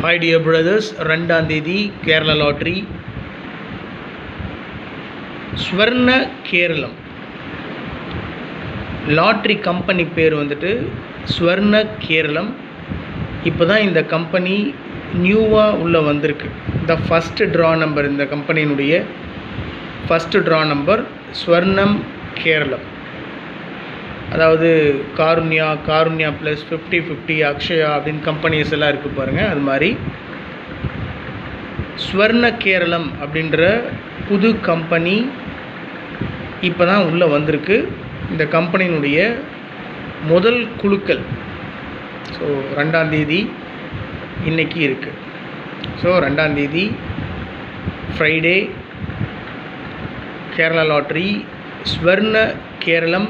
Hi dear brothers, ரெண்டாம் தேதி Kerala lottery ஸ்வர்ண Keralam lottery company பேர் வந்துட்டு ஸ்வர்ண கேரளம். இப்போ தான் இந்த கம்பெனி நியூவாக உள்ளே வந்திருக்கு. இந்த ஃபஸ்ட்டு ட்ரா நம்பர், இந்த கம்பெனியினுடைய ஃபஸ்ட்டு ட்ரா நம்பர் ஸ்வர்ணம் கேரளம். அதாவது காருண்யா ப்ளஸ் 50-50 அக்ஷயா அப்படின்னு கம்பெனிஸ் எல்லாம் இருக்குது பாருங்கள். அது மாதிரி ஸ்வர்ண கேரளம் அப்படின்ற புது கம்பெனி இப்போ தான் உள்ளே வந்திருக்கு. இந்த கம்பெனியினுடைய முதல் குழுக்கள் ஸோ 2ஆம் தேதி இன்றைக்கி இருக்குது. ஸோ 2ஆம் தேதி ஃப்ரைடே கேரளா லாட்ரி ஸ்வர்ண கேரளம்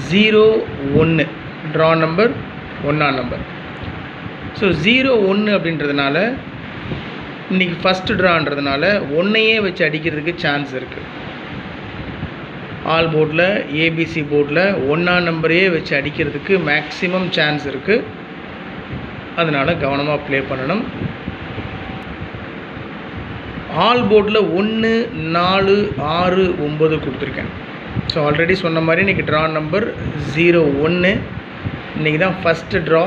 01 ட்ரா நம்பர் 1ஆம் நம்பர். ஸோ 01 அப்படின்றதுனால இன்றைக்கி ஃபஸ்ட்டு ட்ரான்றதுனால 1ஐயே வச்சு அடிக்கிறதுக்கு சான்ஸ் இருக்குது. ஆல் போர்டில் ஏபிசி போர்டில் 1ஆம் நம்பரையே வச்சு அடிக்கிறதுக்கு மேக்ஸிமம் சான்ஸ் இருக்குது. அதனால் கவனமாக ப்ளே பண்ணணும். ஆல் போர்டில் 1, 4, 6, 9 கொடுத்துருக்கேன். ஸோ ஆல்ரெடி சொன்ன மாதிரி இன்றைக்கி ட்ரா நம்பர் 01. இன்றைக்கி தான் ஃபஸ்ட்டு ட்ரா,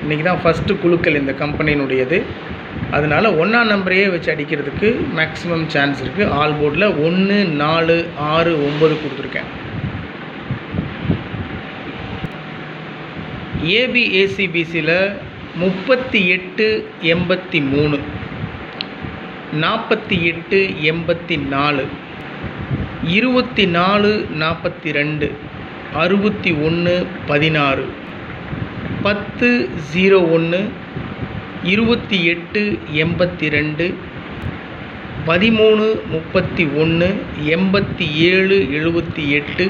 இன்றைக்கி தான் ஃபஸ்ட்டு குழுக்கள் இந்த கம்பெனியினுடையது. அதனால் 1ஆம் நம்பரையே வச்சு அடிக்கிறதுக்கு மேக்ஸிமம் சான்ஸ் இருக்குது. ஆல் போர்டில் 1, 4, 6, 9 கொடுத்துருக்கேன். ஏபிஏசிபிசியில் 38, 83, 48, 84, 24, 42, 61, 16, 10, 01, 28, 82, 13, 31, 87, 78,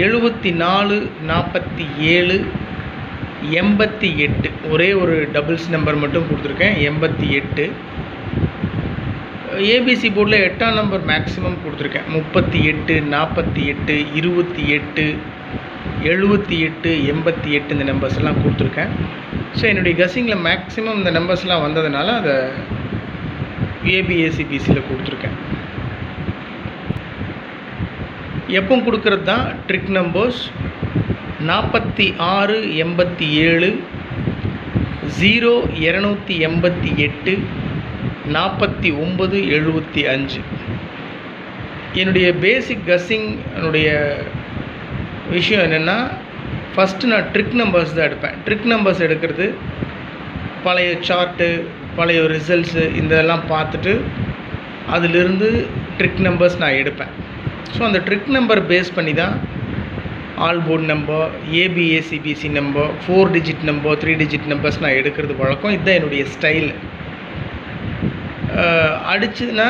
74, 47, 88. ஒரே ஒரு டபுள்ஸ் நம்பர் மட்டும் கொடுத்துருக்கேன், 88. ஏபிசி போர்டில் 8ஆம் நம்பர் மேக்ஸிமம் கொடுத்துருக்கேன், 38, 48, 28, 78, 88 இந்த நம்பர்ஸ் எல்லாம் கொடுத்துருக்கேன். ஸோ என்னுடைய கெஸ்ஸிங்கில் மேக்ஸிமம் இந்த நம்பர்ஸ்லாம் வந்ததுனால அதை ஏபிஏசிபிசியில் கொடுத்துருக்கேன். எப்போ கொடுக்கறது தான் ட்ரிக் நம்பர்ஸ் 46, 87, 0, 288, 49, 75. என்னுடைய பேசிக் கெஸ்ஸிங் என்னுடைய விஷயம் என்னென்னா, ஃபஸ்ட்டு நான் ட்ரிக் நம்பர்ஸ் தான் எடுப்பேன். ட்ரிக் நம்பர்ஸ் எடுக்கிறது பழைய சார்ட்டு, பழைய ரிசல்ட்ஸு இதெல்லாம் பார்த்துட்டு அதிலிருந்து ட்ரிக் நம்பர்ஸ் நான் எடுப்பேன். ஸோ அந்த ட்ரிக் நம்பர் பேஸ் பண்ணி தான் all board number, AB AC BC number, 4 digit number, 3 digit numbers நான் எடுக்கிறது வழக்கம். இதுதான் என்னுடைய ஸ்டைல். அடிச்சுன்னா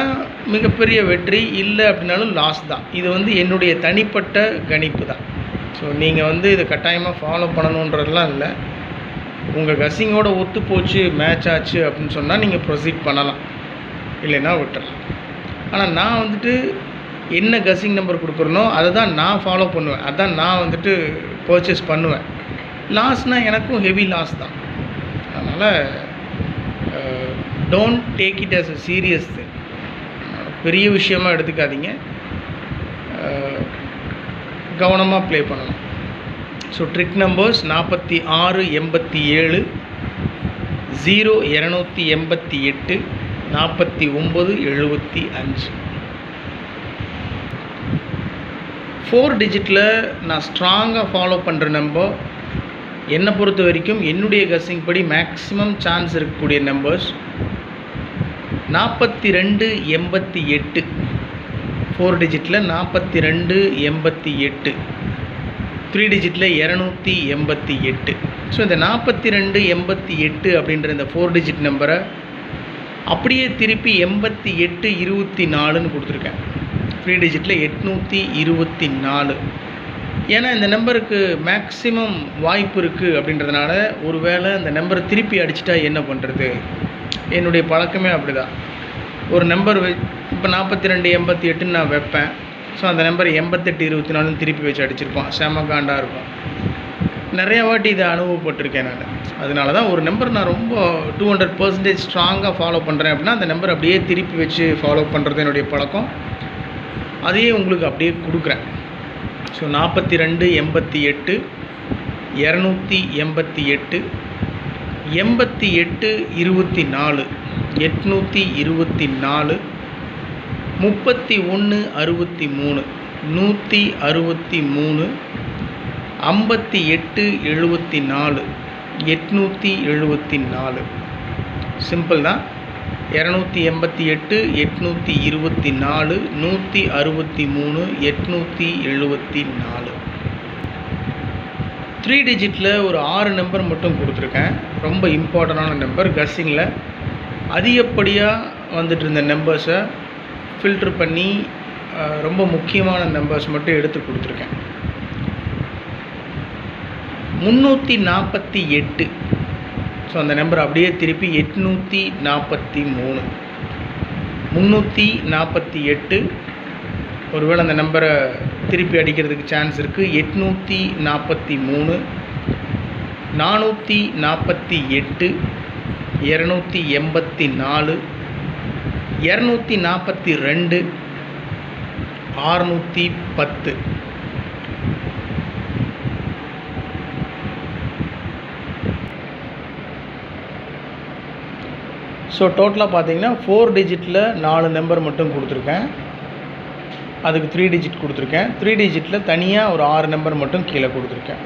மிகப்பெரிய வெற்றி, இல்லை அப்படின்னாலும் லாஸ் தான். இது என்னுடைய தனிப்பட்ட கணிப்பு தான். ஸோ நீங்கள் இதை கட்டாயமாக ஃபாலோ பண்ணணுன்றதுலாம் இல்லை. உங்கள் கஸ்ஸிங்கோட ஒத்து போச்சு, மேட்ச் ஆச்சு அப்படின்னு சொன்னால் நீங்கள் ப்ரொசீட் பண்ணலாம், இல்லைன்னா விட்டுறலாம். ஆனால் நான் என்ன கஸ்ஸிங் நம்பர் கொடுக்குறனோ அதை தான் நான் ஃபாலோ பண்ணுவேன். அதான் நான் பர்ச்சேஸ் பண்ணுவேன். லாஸ்னால் எனக்கும் ஹெவி லாஸ் தான். அதனால் don't take it as a serious thing. பெரிய விஷயமாக எடுத்துக்காதீங்க, கவனமாக ப்ளே பண்ணணும். So trick numbers 46, 87, 0, 288, 49, 75. 4 டிஜிட்டில் நான் ஸ்ட்ராங்காக ஃபாலோ பண்ணுற நம்பர், என்னை பொறுத்த வரைக்கும் என்னுடைய கெஸ்ஸிங் படி மேக்ஸிமம் சான்ஸ் இருக்கக்கூடிய நம்பர்ஸ் 42, 88. 4 டிஜிட்டில் 42, 88. 3 டிஜிட்டில் 288. ஸோ இந்த 42, 88 அப்படின்ற இந்த 4 டிஜிட் நம்பரை அப்படியே திருப்பி 88, 24ன்னு கொடுத்துருக்கேன். 3 டிஜிட்டில் 824. ஏன்னா இந்த நம்பருக்கு மேக்ஸிமம் வாய்ப்பு இருக்குது அப்படின்றதுனால, ஒரு வேளை அந்த நம்பரை திருப்பி அடிச்சிட்டா என்ன பண்ணுறது? என்னுடைய பழக்கமே அப்படி தான். ஒரு நம்பர் இப்போ 42, 88ன்னு நான் வைப்பேன். ஸோ அந்த நம்பர் 88, 24 திருப்பி வச்சு அடிச்சிருப்பான். செம காண்டாக இருக்கும். நிறைய வாட்டி இதை அனுபவப்பட்டிருக்கேன் நான். அதனால தான் ஒரு நம்பர் நான் ரொம்ப 200% ஸ்ட்ராங்காக ஃபாலோ பண்ணுறேன் அப்படின்னா அந்த நம்பர் அப்படியே திருப்பி வச்சு ஃபாலோ பண்ணுறது என்னுடைய பழக்கம். அதையே உங்களுக்கு அப்படியே கொடுக்குறேன். ஸோ 42 88 288 88 24 824 31 63 163 58 74 874. சிம்பிள் தான். 288 824 163 874. 3 டிஜிட்டில் ஒரு 6 நம்பர் மட்டும் கொடுத்துருக்கேன். ரொம்ப இம்பார்ட்டண்டான நம்பர். கஸ்ஸிங்கில் அதிகப்படியாக வந்துட்டு இருந்த நம்பர்ஸை ஃபில்ட்ரு பண்ணி ரொம்ப முக்கியமான நம்பர்ஸ் மட்டும் எடுத்து கொடுத்துருக்கேன். 348. ஸோ அந்த நம்பர் அப்படியே திருப்பி 843. 348. ஒருவேளை அந்த நம்பரை திருப்பி அடிக்கிறதுக்கு சான்ஸ் இருக்குது. 843 448 284 242 610. ஸோ டோட்டலாக பார்த்தீங்கன்னா 4 டிஜிட்டில் 4 நம்பர் மட்டும் கொடுத்துருக்கேன். அதுக்கு 3 டிஜிட் கொடுத்துருக்கேன். 3 டிஜிட்டில் தனியாக ஒரு 6 நம்பர் மட்டும் கீழே கொடுத்துருக்கேன்.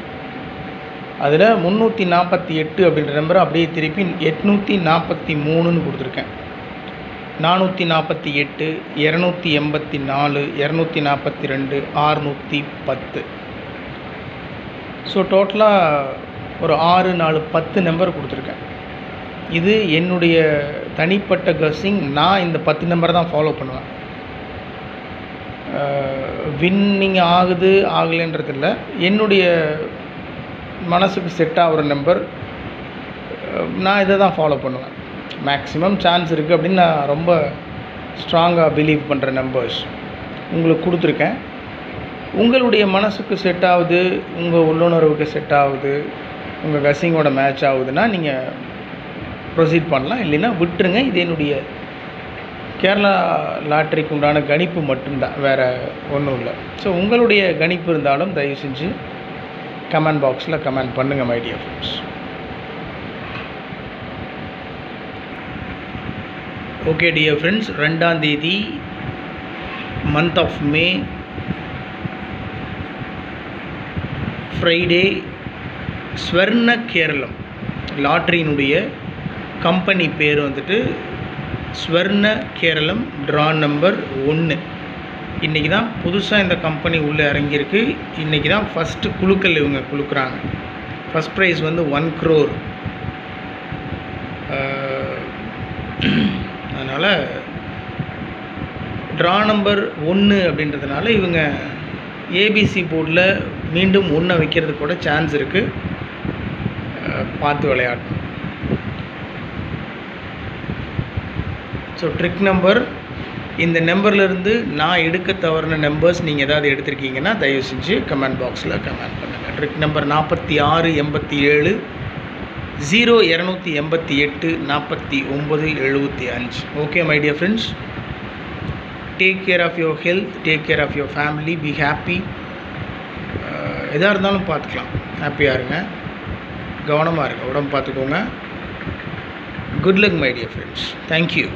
அதில் 348 அப்படின்ற நம்பரை அப்படியே திருப்பி 843ன்னு கொடுத்துருக்கேன். 448 284 242 610. ஸோ டோட்டலாக ஒரு 6 4 10 நம்பர் கொடுத்துருக்கேன். இது என்னுடைய தனிப்பட்ட கஸ்ஸிங். நான் இந்த 10 நம்பரை தான் ஃபாலோ பண்ணுவேன். வின்னிங் ஆகுது ஆகலைன்றது இல்லை, என்னுடைய மனசுக்கு செட் ஆகிற நம்பர் நான் இதை தான் ஃபாலோ பண்ணுவேன். மேக்ஸிமம் சான்ஸ் இருக்குது அப்படின்னு நான் ரொம்ப ஸ்ட்ராங்காக பிலீவ் பண்ணுற நம்பர்ஸ் உங்களுக்கு கொடுத்துருக்கேன். உங்களுடைய மனசுக்கு செட் ஆகுது, உங்கள் உள்ளுணர்வுக்கு செட் ஆகுது, உங்கள் கஸ்ஸிங்கோட மேட்ச் ஆகுதுன்னா நீங்கள் ப்ரொசீட் பண்ணலாம். இல்லைன்னா விட்டுருங்க. இது என்னுடைய கேரளா லாட்ரிக்கு உண்டான கணிப்பு மட்டும்தான், வேறு ஒன்றும் இல்லை. ஸோ உங்களுடைய கணிப்பு இருந்தாலும் தயவு செஞ்சு கமெண்ட் பாக்ஸில் கமெண்ட் பண்ணுங்கள் my dear friends. Okay dear friends, 2ஆம் தேதி month of May, Friday, Swarna Keralam லாட்ரியினுடைய கம்பெனி பேர் வந்துட்டு ஸ்வர்ண கேரளம், ட்ரா நம்பர் 1. இன்றைக்கி தான் புதுசாக இந்த கம்பெனி உள்ளே இறங்கியிருக்கு. இன்றைக்கி தான் ஃபஸ்ட்டு குழுக்கள் இவங்க குழுக்கிறாங்க. ஃபஸ்ட் ப்ரைஸ் வந்து 1 crore. அதனால் ட்ரா நம்பர் 1 அப்படின்றதுனால இவங்க ஏபிசி போர்டில் மீண்டும் 1 வைக்கிறதுக்கு கூட சான்ஸ் இருக்குது. பார்த்து விளையாடணும். ஸோ ட்ரிக் நம்பர், இந்த நம்பர்லேருந்து நான் எடுக்க தவறின நம்பர்ஸ் நீங்கள் ஏதாவது எடுத்திருக்கீங்கன்னா தயவு செஞ்சு கமெண்ட் பாக்ஸில் கமெண்ட் பண்ணுங்கள். Trick number 46 87 0 288 49 75. Okay my dear friends, take care of your health, take care of your family, be happy. எதாக இருந்தாலும் பார்த்துக்கலாம், ஹாப்பியாக இருங்க, கவனமாக இருங்க, உடம்பு பார்த்துக்கோங்க. Good luck my dear friends. Thank you.